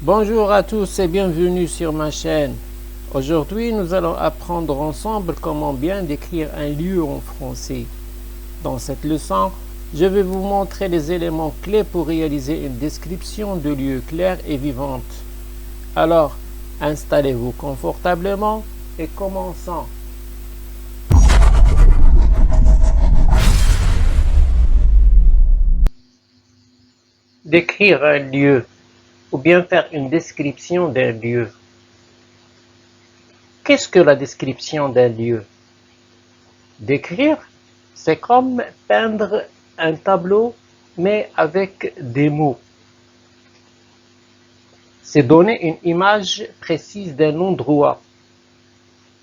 Bonjour à tous et bienvenue sur ma chaîne. Aujourd'hui, nous allons apprendre ensemble comment bien décrire un lieu en français. Dans cette leçon, je vais vous montrer les éléments clés pour réaliser une description de lieu claire et vivante. Alors, installez-vous confortablement et commençons. Décrire un lieu ou bien faire une description d'un lieu. Qu'est-ce que la description d'un lieu? Décrire, c'est comme peindre un tableau, mais avec des mots. C'est donner une image précise d'un endroit.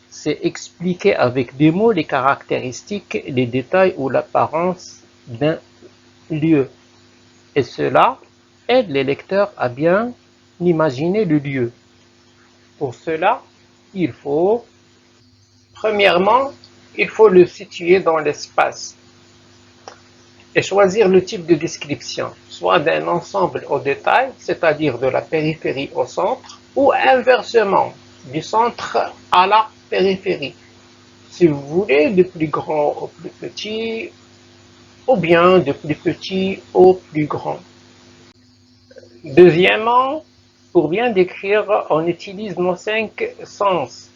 C'est expliquer avec des mots les caractéristiques, les détails ou l'apparence d'un lieu. Et cela aide les lecteurs à bien imaginer le lieu. Pour cela, premièrement, il faut le situer dans l'espace et choisir le type de description, soit d'un ensemble au détail, c'est-à-dire de la périphérie au centre, ou inversement, du centre à la périphérie. Si vous voulez, de plus grand au plus petit, ou bien de plus petit au plus grand. Deuxièmement, pour bien décrire, on utilise nos 5 sens.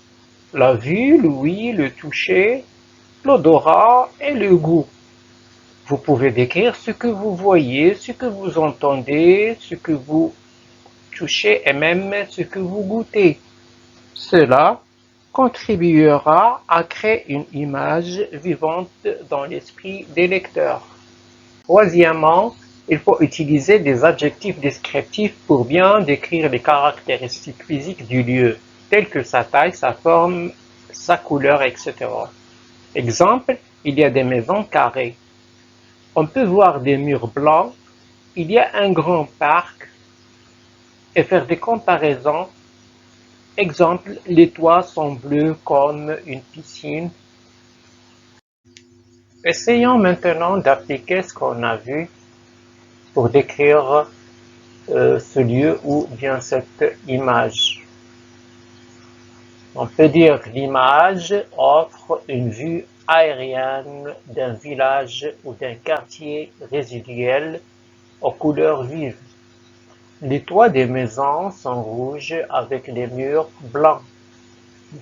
La vue, l'ouïe, le toucher, l'odorat et le goût. Vous pouvez décrire ce que vous voyez, ce que vous entendez, ce que vous touchez et même ce que vous goûtez. Cela contribuera à créer une image vivante dans l'esprit des lecteurs. Troisièmement, il faut utiliser des adjectifs descriptifs pour bien décrire les caractéristiques physiques du lieu, telles que sa taille, sa forme, sa couleur, etc. Exemple, il y a des maisons carrées. On peut voir des murs blancs, il y a un grand parc et faire des comparaisons. Exemple, les toits sont bleus comme une piscine. Essayons maintenant d'appliquer ce qu'on a vu pour décrire ce lieu ou bien cette image. On peut dire que l'image offre une vue aérienne d'un village ou d'un quartier résiduel aux couleurs vives. Les toits des maisons sont rouges avec des murs blancs,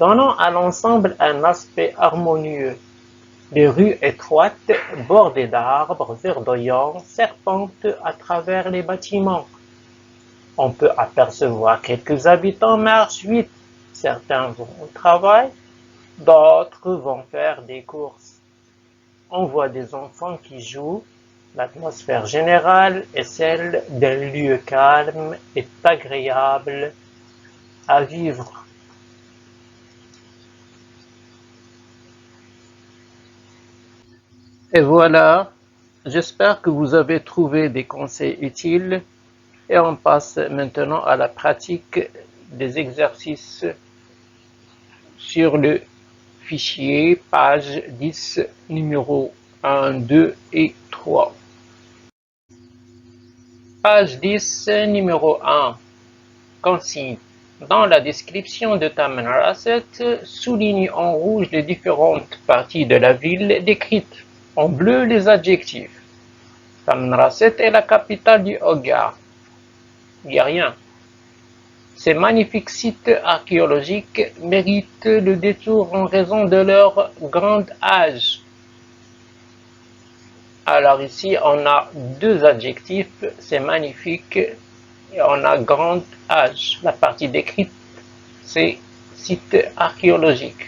donnant à l'ensemble un aspect harmonieux. Les rues étroites, bordées d'arbres verdoyants, serpentent à travers les bâtiments. On peut apercevoir quelques habitants marchent vite. Certains vont au travail, d'autres vont faire des courses. On voit des enfants qui jouent. L'atmosphère générale est celle d'un lieu calme et agréable à vivre. Et voilà, j'espère que vous avez trouvé des conseils utiles et on passe maintenant à la pratique des exercices sur le fichier page 10 numéro 1, 2 et 3. Page 10 numéro 1. Consigne. Dans la description de Tamanrasset, souligne en rouge les différentes parties de la ville décrites, en bleu les adjectifs. Tamanrasset est la capitale du Hogar. Il n'y a rien. Ces magnifiques sites archéologiques méritent le détour en raison de leur grand âge. Alors ici, on a deux adjectifs, c'est magnifique, et on a grand âge. La partie décrite, c'est site archéologique.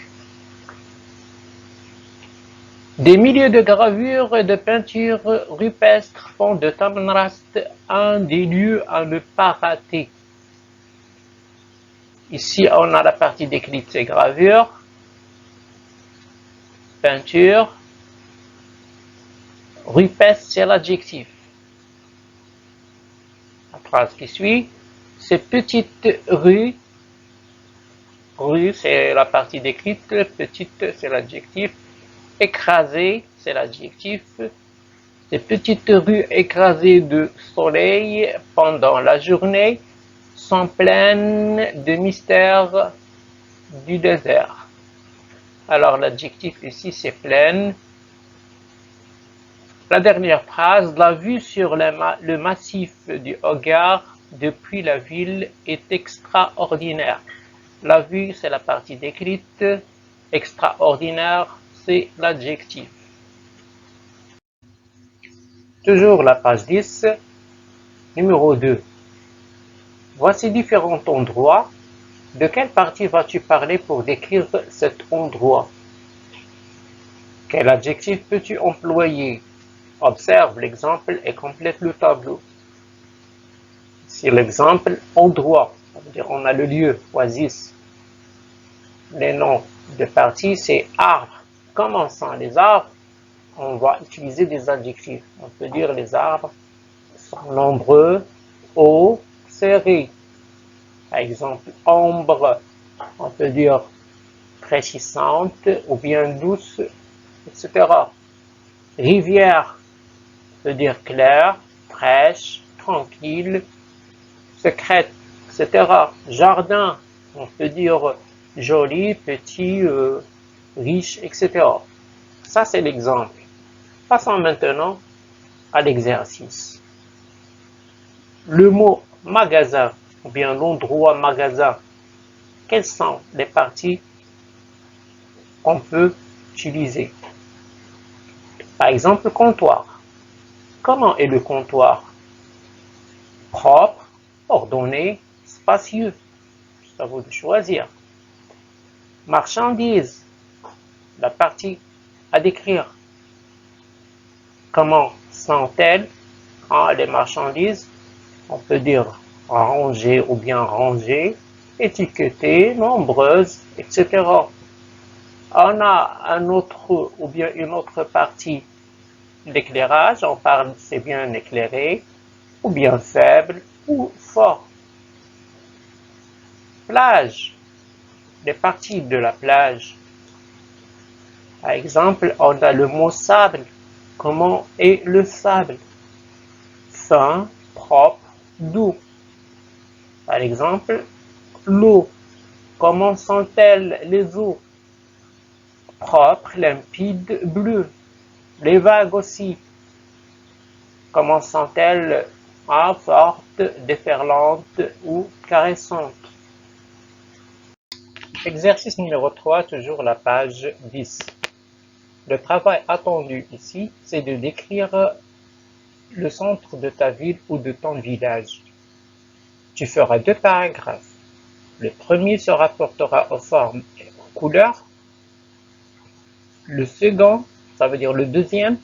Des milliers de gravures et de peintures rupestres font de Tamanrast un des lieux à ne pas rater. Ici, on a la partie décrite, c'est gravure, peinture, rupestre, c'est l'adjectif. La phrase qui suit, ces petites rues, rue c'est la partie décrite, petite c'est l'adjectif, écrasée c'est l'adjectif, ces petites rues écrasées de soleil pendant la journée sont pleines de mystères du désert. Alors l'adjectif ici c'est pleine. La dernière phrase, la vue sur le massif du Hogar depuis la ville est extraordinaire. La vue c'est la partie décrite, extraordinaire c'est l'adjectif. Toujours la page 10, numéro 2. Voici différents endroits. De quelle partie vas-tu parler pour décrire cet endroit? Quel adjectif peux-tu employer? Observe l'exemple et complète le tableau. Ici l'exemple endroit, ça veut dire on a le lieu, oasis. Les noms de parties c'est arbre. Commençant les arbres, on va utiliser des adjectifs. On peut dire les arbres sont nombreux, hauts, serrés. Par exemple, ombre, on peut dire fraîchissante ou bien douce, etc. Rivière, on peut dire claire, fraîche, tranquille, secrète, etc. Jardin, on peut dire joli, petit, riche, etc. Ça, c'est l'exemple. Passons maintenant à l'exercice. Le mot magasin, ou bien l'endroit magasin, quelles sont les parties qu'on peut utiliser? Par exemple, comptoir. Comment est le comptoir? Propre, ordonné, spacieux. C'est à vous de choisir. Marchandises, la partie à décrire. Comment sont-elles? Les marchandises, on peut dire rangées ou bien rangées, étiquetées, nombreuses, etc. On a un autre ou bien une autre partie d'éclairage, on parle c'est bien éclairé, ou bien faible, ou fort. Plage, les parties de la plage. Par exemple, on a le mot sable. Comment est le sable? Fin, propre, doux. Par exemple, l'eau. Comment sont-elles les eaux? Propre, limpide, bleu. Les vagues aussi. Comment sont-elles? Fortes, déferlantes ou caressantes. Exercice numéro 3, toujours la page 10. Le travail attendu ici, c'est de décrire le centre de ta ville ou de ton village. Tu feras 2 paragraphes. Le premier se rapportera aux formes et aux couleurs. Le second, ça veut dire le deuxième,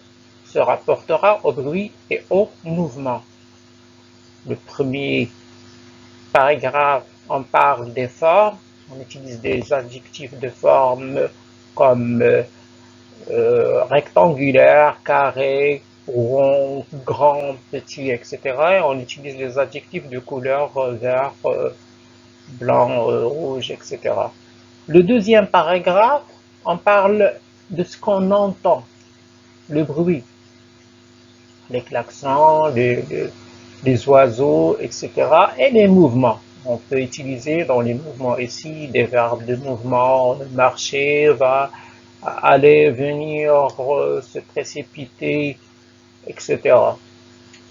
se rapportera au bruit et au mouvement. Le premier paragraphe, on parle des formes. On utilise des adjectifs de forme comme rectangulaire, carré, rond, grand, petit, etc. Et on utilise les adjectifs de couleur vert, blanc, rouge, etc. Le deuxième paragraphe, on parle de ce qu'on entend, le bruit, les klaxons, les oiseaux, etc. et les mouvements. On peut utiliser dans les mouvements ici des verbes de mouvement, marcher, va, aller, venir, se précipiter, etc.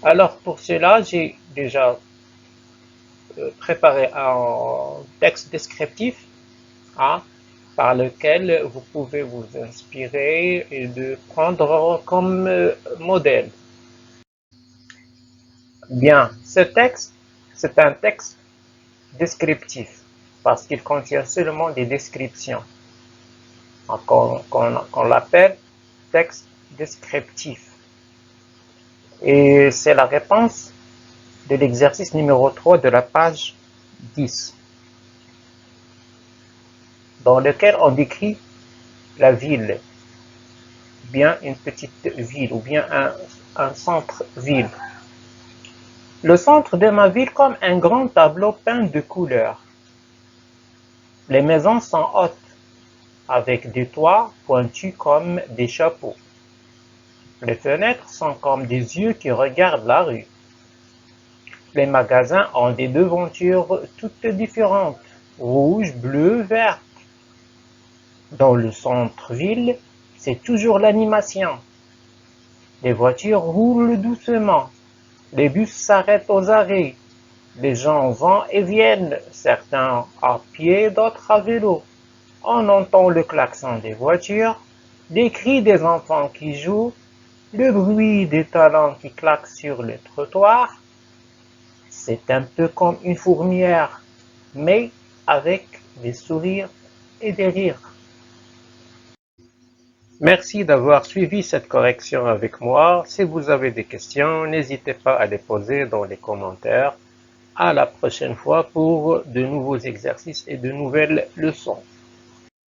Alors pour cela, j'ai déjà préparé un texte descriptif par lequel vous pouvez vous inspirer et de prendre comme modèle. Bien, ce texte, c'est un texte descriptif parce qu'il contient seulement des descriptions. Qu'on l'appelle texte descriptif. Et c'est la réponse de l'exercice numéro 3 de la page 10, dans lequel on décrit la ville, bien une petite ville, ou bien un centre-ville. Le centre de ma ville comme un grand tableau peint de couleurs. Les maisons sont hautes, avec des toits pointus comme des chapeaux. Les fenêtres sont comme des yeux qui regardent la rue. Les magasins ont des devantures toutes différentes, rouge, bleu, vert. Dans le centre-ville, c'est toujours l'animation. Les voitures roulent doucement, les bus s'arrêtent aux arrêts, les gens vont et viennent, certains à pied, d'autres à vélo. On entend le klaxon des voitures, les cris des enfants qui jouent, le bruit des talons qui claquent sur le trottoir. C'est un peu comme une fourmilière, mais avec des sourires et des rires. Merci d'avoir suivi cette correction avec moi. Si vous avez des questions, n'hésitez pas à les poser dans les commentaires. À la prochaine fois pour de nouveaux exercices et de nouvelles leçons.